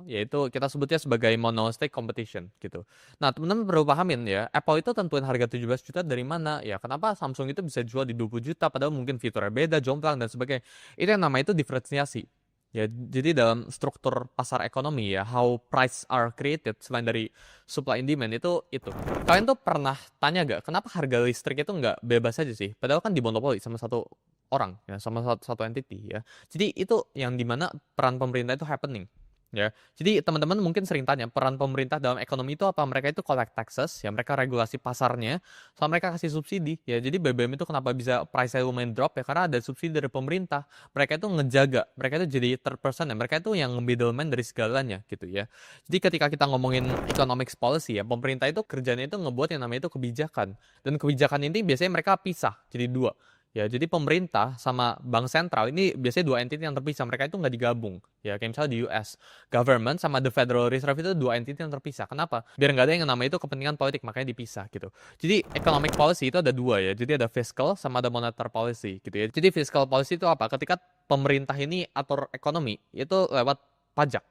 yaitu kita sebutnya sebagai monopolistic competition gitu. Nah, teman-teman perlu pahamin ya, Apple itu tentuin harga 17 juta dari mana? Ya, kenapa Samsung itu bisa jual di 20 juta padahal mungkin fiturnya beda, jomplang dan sebagainya. Itu yang namanya itu diferensiasi. Ya, jadi dalam struktur pasar ekonomi ya, how price are created selain dari supply and demand itu. Kalian tuh pernah tanya gak, kenapa harga listrik itu nggak bebas aja sih? Padahal kan dimonopoli sama satu orang ya, sama satu entity ya. Jadi itu yang dimana peran pemerintah itu happening. Ya, jadi teman-teman mungkin sering tanya peran pemerintah dalam ekonomi itu apa? Mereka itu collect taxes, ya mereka regulasi pasarnya, sama mereka kasih subsidi. Ya, jadi BBM itu kenapa bisa price-nya lumayan drop ya? Karena ada subsidi dari pemerintah. Mereka itu ngejaga, mereka itu jadi third person ya, mereka itu yang middleman dari segalanya gitu ya. Jadi ketika kita ngomongin economics policy ya, pemerintah itu kerjanya itu ngebuat yang namanya itu kebijakan. Dan kebijakan ini biasanya mereka pisah, jadi dua. Ya, jadi pemerintah sama bank sentral ini biasanya dua entity yang terpisah, mereka itu nggak digabung. Ya, kayak misalnya di US, government sama the Federal Reserve itu dua entity yang terpisah. Kenapa? Biar nggak ada yang namanya itu kepentingan politik, makanya dipisah gitu. Jadi economic policy itu ada dua ya, jadi ada fiscal sama ada monetary policy gitu ya. Jadi fiscal policy itu apa? Ketika pemerintah ini atur ekonomi, itu lewat pajak.